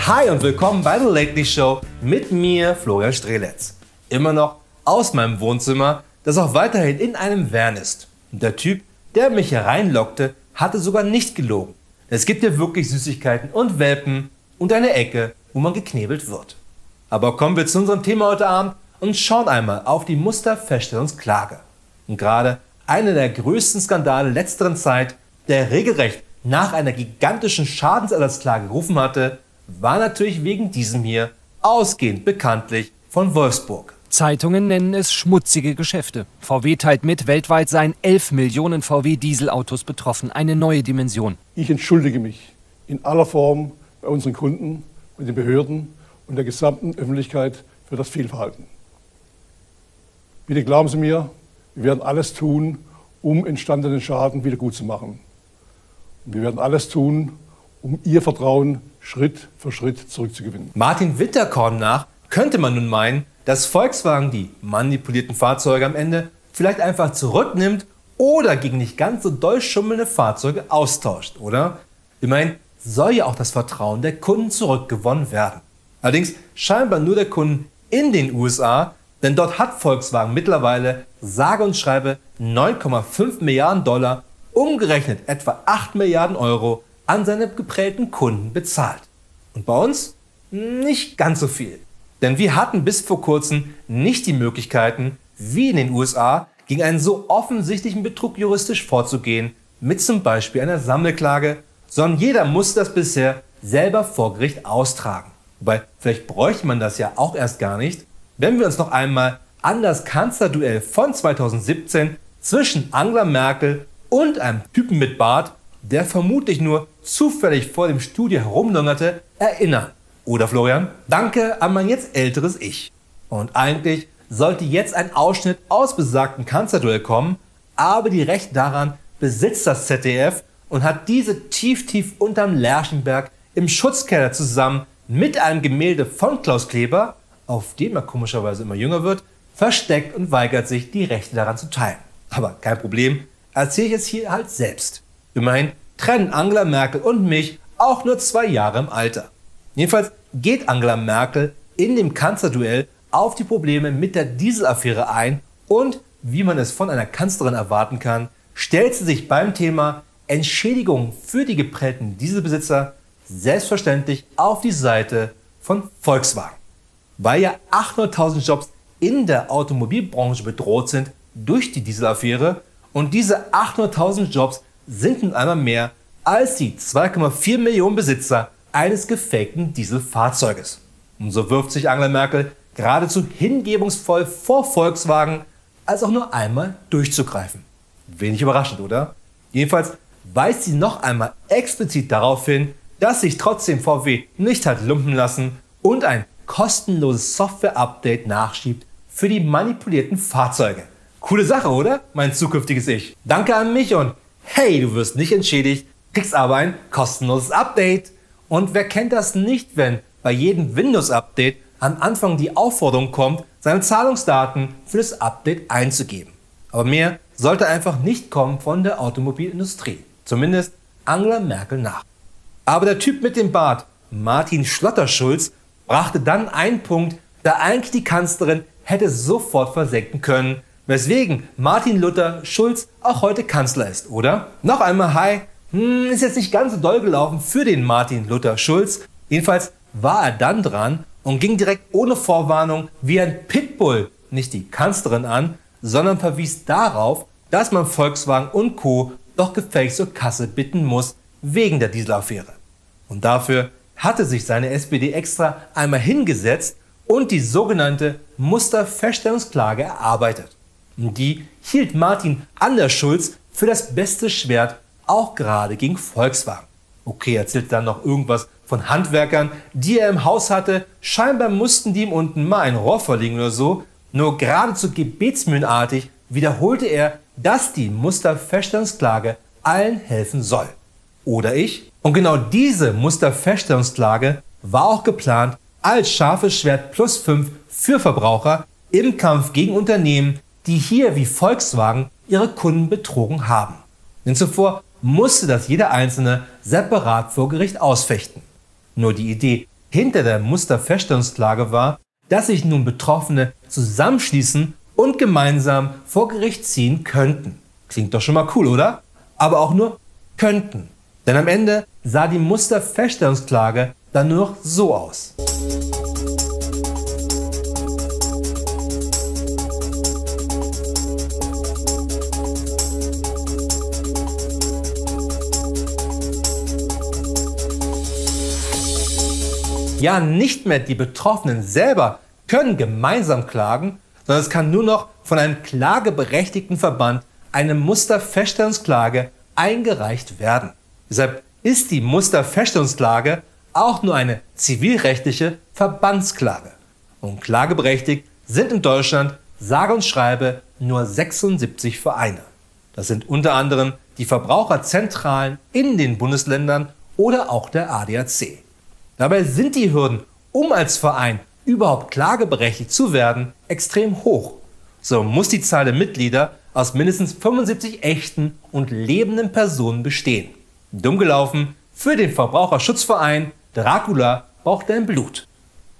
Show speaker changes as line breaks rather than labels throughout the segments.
Hi und willkommen bei The Lately Show mit mir, Florian Streletz. Immer noch aus meinem Wohnzimmer, das auch weiterhin in einem Van ist. Und der Typ, der mich hereinlockte, hatte sogar nicht gelogen. Es gibt hier wirklich Süßigkeiten und Welpen und eine Ecke, wo man geknebelt wird. Aber kommen wir zu unserem Thema heute Abend und schauen einmal auf die Musterfeststellungsklage. Und gerade einer der größten Skandale letzteren Zeit, der regelrecht nach einer gigantischen Schadensersatzklage gerufen hatte, war natürlich wegen diesem hier, ausgehend bekanntlich von Wolfsburg.
Zeitungen nennen es schmutzige Geschäfte. VW teilt mit, weltweit seien 11 Millionen VW-Dieselautos betroffen. Eine neue Dimension.
Ich entschuldige mich in aller Form bei unseren Kunden, bei den Behörden und der gesamten Öffentlichkeit für das Fehlverhalten. Bitte glauben Sie mir, wir werden alles tun, um entstandenen Schaden wiedergutzumachen. Und wir werden alles tun, um Ihr Vertrauen Schritt für Schritt zurückzugewinnen.
Martin Winterkorn nach könnte man nun meinen, dass Volkswagen die manipulierten Fahrzeuge am Ende vielleicht einfach zurücknimmt oder gegen nicht ganz so doll schummelnde Fahrzeuge austauscht, oder? Immerhin soll ja auch das Vertrauen der Kunden zurückgewonnen werden. Allerdings scheinbar nur der Kunden in den USA, denn dort hat Volkswagen mittlerweile sage und schreibe 9,5 Milliarden $, umgerechnet etwa 8 Milliarden Euro, an seine geprellten Kunden bezahlt. Und bei uns nicht ganz so viel. Denn wir hatten bis vor kurzem nicht die Möglichkeiten, wie in den USA, gegen einen so offensichtlichen Betrug juristisch vorzugehen, mit zum Beispiel einer Sammelklage, sondern jeder musste das bisher selber vor Gericht austragen. Wobei, vielleicht bräuchte man das ja auch erst gar nicht, wenn wir uns noch einmal an das Kanzlerduell von 2017 zwischen Angela Merkel und einem Typen mit Bart, der vermutlich nur zufällig vor dem Studio herumlungerte, erinnern. Oder Florian? Danke an mein jetzt älteres Ich. Und eigentlich sollte jetzt ein Ausschnitt aus besagtem Kanzlerduell kommen, aber die Rechte daran besitzt das ZDF und hat diese tief unterm Lerchenberg im Schutzkeller zusammen mit einem Gemälde von Klaus Kleber, auf dem er komischerweise immer jünger wird, versteckt und weigert sich, die Rechte daran zu teilen. Aber kein Problem, erzähle ich es hier halt selbst. Immerhin trennen Angela Merkel und mich auch nur 2 Jahre im Alter. Jedenfalls geht Angela Merkel in dem Kanzlerduell auf die Probleme mit der Dieselaffäre ein und, wie man es von einer Kanzlerin erwarten kann, stellt sie sich beim Thema Entschädigung für die geprellten Dieselbesitzer selbstverständlich auf die Seite von Volkswagen. Weil ja 800.000 Jobs in der Automobilbranche bedroht sind durch die Dieselaffäre und diese 800.000 Jobs sind nun einmal mehr als die 2,4 Millionen Besitzer eines gefakten Dieselfahrzeuges. Und so wirft sich Angela Merkel geradezu hingebungsvoll vor Volkswagen, als auch nur einmal durchzugreifen. Wenig überraschend, oder? Jedenfalls weist sie noch einmal explizit darauf hin, dass sich trotzdem VW nicht hat lumpen lassen und ein kostenloses Software-Update nachschiebt für die manipulierten Fahrzeuge. Coole Sache, oder? Mein zukünftiges Ich. Danke an mich und hey, du wirst nicht entschädigt, kriegst aber ein kostenloses Update. Und wer kennt das nicht, wenn bei jedem Windows-Update am Anfang die Aufforderung kommt, seine Zahlungsdaten für das Update einzugeben. Aber mehr sollte einfach nicht kommen von der Automobilindustrie. Zumindest Angela Merkel nach. Aber der Typ mit dem Bart, Martin Schlotterschulz, brachte dann einen Punkt, der eigentlich die Kanzlerin hätte sofort versenken können, weswegen Martin Luther Schulz auch heute Kanzler ist, oder? Noch einmal hi. Ist jetzt nicht ganz so doll gelaufen für den Martin Luther Schulz. Jedenfalls war er dann dran und ging direkt ohne Vorwarnung wie ein Pitbull nicht die Kanzlerin an, sondern verwies darauf, dass man Volkswagen und Co. doch gefälligst zur Kasse bitten muss wegen der Dieselaffäre. Und dafür hatte sich seine SPD extra einmal hingesetzt und die sogenannte Musterfeststellungsklage erarbeitet. Und die hielt Martin Anderschulz für das beste Schwert, auch gerade gegen Volkswagen. Okay, erzählt dann noch irgendwas von Handwerkern, die er im Haus hatte. Scheinbar mussten die ihm unten mal ein Rohr verlegen oder so. Nur geradezu gebetsmühlenartig wiederholte er, dass die Musterfeststellungsklage allen helfen soll. Oder ich? Und genau diese Musterfeststellungsklage war auch geplant als scharfes Schwert +5 für Verbraucher im Kampf gegen Unternehmen, die hier wie Volkswagen ihre Kunden betrogen haben. Denn zuvor musste das jeder Einzelne separat vor Gericht ausfechten. Nur die Idee hinter der Musterfeststellungsklage war, dass sich nun Betroffene zusammenschließen und gemeinsam vor Gericht ziehen könnten. Klingt doch schon mal cool, oder? Aber auch nur könnten. Denn am Ende sah die Musterfeststellungsklage dann nur noch so aus. Ja, nicht mehr die Betroffenen selber können gemeinsam klagen, sondern es kann nur noch von einem klageberechtigten Verband eine Musterfeststellungsklage eingereicht werden. Deshalb ist die Musterfeststellungsklage auch nur eine zivilrechtliche Verbandsklage. Und klageberechtigt sind in Deutschland sage und schreibe nur 76 Vereine. Das sind unter anderem die Verbraucherzentralen in den Bundesländern oder auch der ADAC. Dabei sind die Hürden, um als Verein überhaupt klageberechtigt zu werden, extrem hoch. So muss die Zahl der Mitglieder aus mindestens 75 echten und lebenden Personen bestehen. Dumm gelaufen für den Verbraucherschutzverein Dracula braucht dein Blut.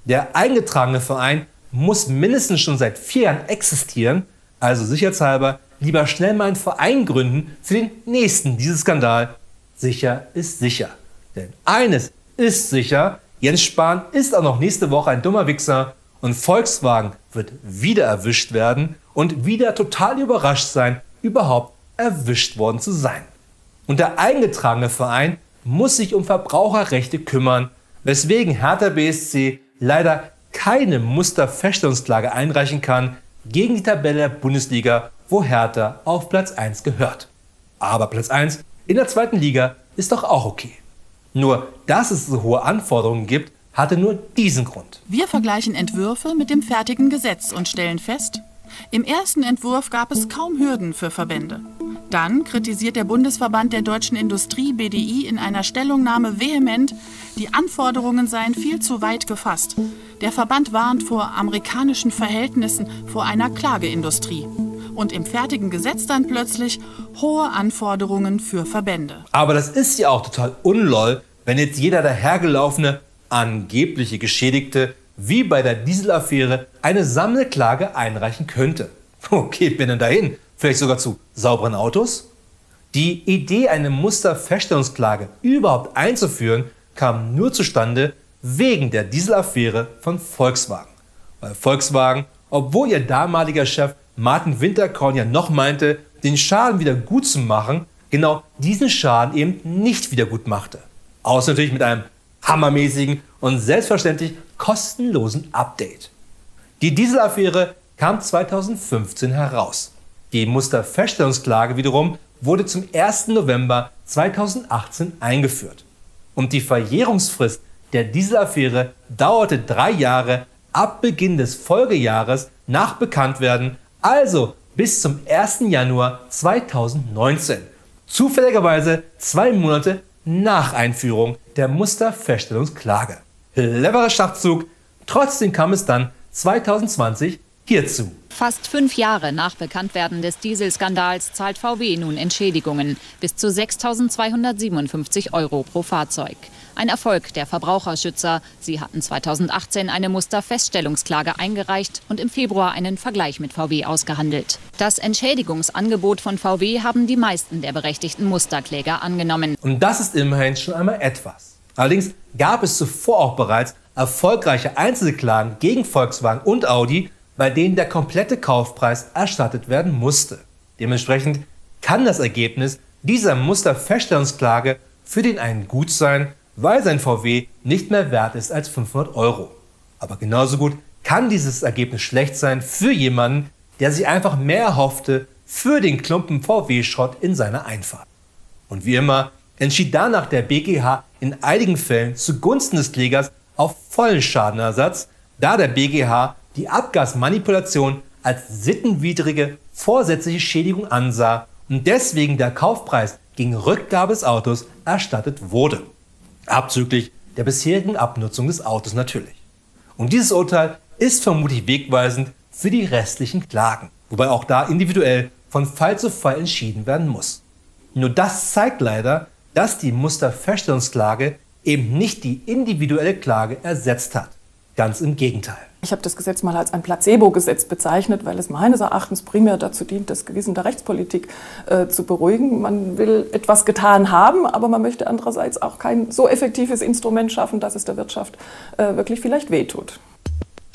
Der eingetragene Verein muss mindestens schon seit 4 Jahren existieren, also sicherheitshalber lieber schnell mal einen Verein gründen für den nächsten Dieselskandal. Sicher ist sicher. Denn eines ist sicher, Jens Spahn ist auch noch nächste Woche ein dummer Wichser und Volkswagen wird wieder erwischt werden und wieder total überrascht sein, überhaupt erwischt worden zu sein. Und der eingetragene Verein muss sich um Verbraucherrechte kümmern, weswegen Hertha BSC leider keine Musterfeststellungsklage einreichen kann gegen die Tabelle der Bundesliga, wo Hertha auf Platz 1 gehört. Aber Platz 1 in der 2. Liga ist doch auch okay. Nur, dass es so hohe Anforderungen gibt, hatte nur diesen Grund.
Wir vergleichen Entwürfe mit dem fertigen Gesetz und stellen fest, im ersten Entwurf gab es kaum Hürden für Verbände. Dann kritisiert der Bundesverband der deutschen Industrie BDI in einer Stellungnahme vehement, die Anforderungen seien viel zu weit gefasst. Der Verband warnt vor amerikanischen Verhältnissen, vor einer Klageindustrie. Und im fertigen Gesetz dann plötzlich hohe Anforderungen für Verbände.
Aber das ist ja auch total unlol, wenn jetzt jeder dahergelaufene, angebliche Geschädigte wie bei der Dieselaffäre eine Sammelklage einreichen könnte. Wo geht man denn dahin? Vielleicht sogar zu sauberen Autos? Die Idee, eine Musterfeststellungsklage überhaupt einzuführen, kam nur zustande wegen der Dieselaffäre von Volkswagen. Weil Volkswagen, obwohl ihr damaliger Chef Martin Winterkorn ja noch meinte, den Schaden wieder gut zu machen, genau diesen Schaden eben nicht wieder gut machte. Außer natürlich mit einem hammermäßigen und selbstverständlich kostenlosen Update. Die Dieselaffäre kam 2015 heraus. Die Musterfeststellungsklage wiederum wurde zum 1. November 2018 eingeführt. Und die Verjährungsfrist der Dieselaffäre dauerte 3 Jahre ab Beginn des Folgejahres nach Bekanntwerden, also bis zum 1. Januar 2019. Zufälligerweise 2 Monate nach Einführung der Musterfeststellungsklage. Cleverer Schachzug, trotzdem kam es dann 2020 hierzu.
Fast 5 Jahre nach Bekanntwerden des Dieselskandals zahlt VW nun Entschädigungen bis zu 6.257 € pro Fahrzeug. Ein Erfolg der Verbraucherschützer. Sie hatten 2018 eine Musterfeststellungsklage eingereicht und im Februar einen Vergleich mit VW ausgehandelt. Das Entschädigungsangebot von VW haben die meisten der berechtigten Musterkläger angenommen.
Und das ist immerhin schon einmal etwas. Allerdings gab es zuvor auch bereits erfolgreiche Einzelklagen gegen Volkswagen und Audi, bei denen der komplette Kaufpreis erstattet werden musste. Dementsprechend kann das Ergebnis dieser Musterfeststellungsklage für den einen gut sein, weil sein VW nicht mehr wert ist als 500 €. Aber genauso gut kann dieses Ergebnis schlecht sein für jemanden, der sich einfach mehr erhoffte für den Klumpen VW-Schrott in seiner Einfahrt. Und wie immer entschied danach der BGH in einigen Fällen zugunsten des Klägers auf vollen Schadenersatz, da der BGH die Abgasmanipulation als sittenwidrige vorsätzliche Schädigung ansah und deswegen der Kaufpreis gegen Rückgabe des Autos erstattet wurde. Abzüglich der bisherigen Abnutzung des Autos natürlich. Und dieses Urteil ist vermutlich wegweisend für die restlichen Klagen, wobei auch da individuell von Fall zu Fall entschieden werden muss. Nur das zeigt leider, dass die Musterfeststellungsklage eben nicht die individuelle Klage ersetzt hat. Ganz im Gegenteil.
Ich habe das Gesetz mal als ein Placebo-Gesetz bezeichnet, weil es meines Erachtens primär dazu dient, das Gewissen der Rechtspolitik zu beruhigen. Man will etwas getan haben, aber man möchte andererseits auch kein so effektives Instrument schaffen, dass es der Wirtschaft wirklich vielleicht wehtut.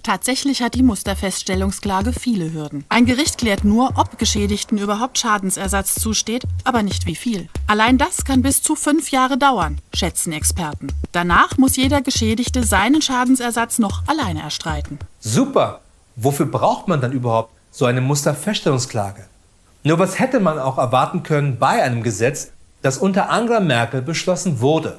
Tatsächlich hat die Musterfeststellungsklage viele Hürden. Ein Gericht klärt nur, ob Geschädigten überhaupt Schadensersatz zusteht, aber nicht wie viel. Allein das kann bis zu 5 Jahre dauern, schätzen Experten. Danach muss jeder Geschädigte seinen Schadensersatz noch alleine erstreiten.
Super! Wofür braucht man dann überhaupt so eine Musterfeststellungsklage? Nur was hätte man auch erwarten können bei einem Gesetz, das unter Angela Merkel beschlossen wurde?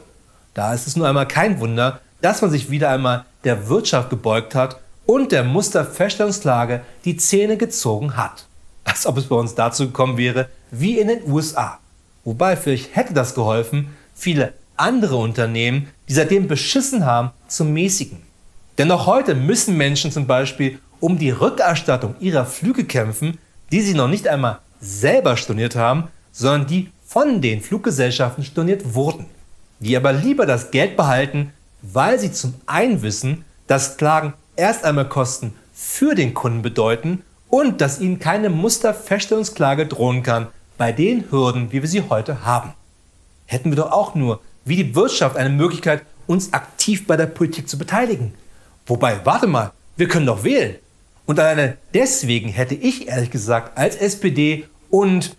Da ist es nur einmal kein Wunder, dass man sich wieder einmal der Wirtschaft gebeugt hat und der Musterfeststellungsklage die Zähne gezogen hat. Als ob es bei uns dazu gekommen wäre wie in den USA. Wobei vielleicht hätte das geholfen, viele andere Unternehmen, die seitdem beschissen haben, zu mäßigen. Denn auch heute müssen Menschen zum Beispiel um die Rückerstattung ihrer Flüge kämpfen, die sie noch nicht einmal selber storniert haben, sondern die von den Fluggesellschaften storniert wurden. Die aber lieber das Geld behalten, weil sie zum einen wissen, dass Klagen erst einmal Kosten für den Kunden bedeuten und dass ihnen keine Musterfeststellungsklage drohen kann bei den Hürden, wie wir sie heute haben. Hätten wir doch auch nur, wie die Wirtschaft, eine Möglichkeit, uns aktiv bei der Politik zu beteiligen. Wobei, warte mal, wir können doch wählen. Und alleine deswegen hätte ich ehrlich gesagt als SPD und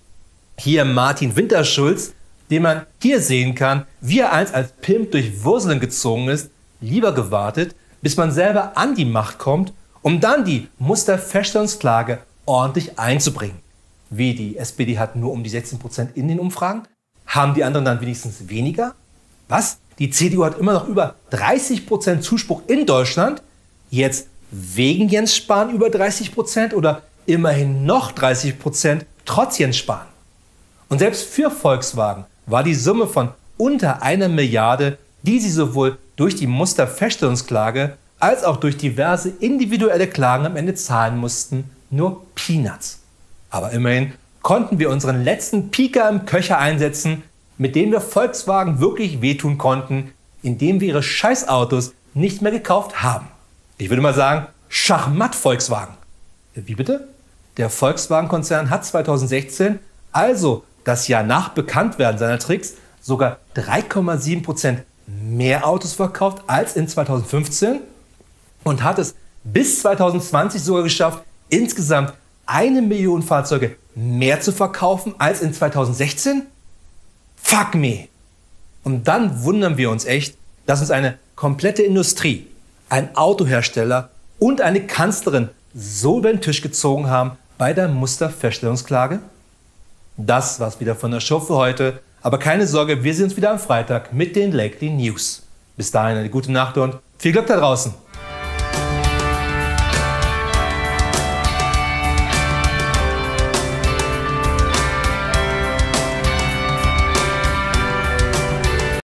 hier Martin Winterschulz, den man hier sehen kann, wie er einst als Pimp durch Würselen gezogen ist, lieber gewartet, bis man selber an die Macht kommt, um dann die Musterfeststellungsklage ordentlich einzubringen. Wie, die SPD hat nur um die 16% in den Umfragen? Haben die anderen dann wenigstens weniger? Was? Die CDU hat immer noch über 30% Zuspruch in Deutschland? Jetzt wegen Jens Spahn über 30% oder immerhin noch 30% trotz Jens Spahn? Und selbst für Volkswagen war die Summe von unter 1 Milliarde, die sie sowohl durch die Musterfeststellungsklage als auch durch diverse individuelle Klagen am Ende zahlen mussten, nur Peanuts. Aber immerhin konnten wir unseren letzten Pieker im Köcher einsetzen, mit dem wir Volkswagen wirklich wehtun konnten, indem wir ihre Scheißautos nicht mehr gekauft haben. Ich würde mal sagen, Schachmatt Volkswagen. Wie bitte? Der Volkswagen-Konzern hat 2016, also das Jahr nach Bekanntwerden seiner Tricks, sogar 3,7% mehr Autos verkauft als in 2015 und hat es bis 2020 sogar geschafft, insgesamt 1 Million Fahrzeuge mehr zu verkaufen als in 2016? Fuck me! Und dann wundern wir uns echt, dass uns eine komplette Industrie, ein Autohersteller und eine Kanzlerin so über den Tisch gezogen haben bei der Musterfeststellungsklage. Das war's wieder von der Show für heute. Aber keine Sorge, wir sehen uns wieder am Freitag mit den Lately News. Bis dahin eine gute Nacht und viel Glück da draußen.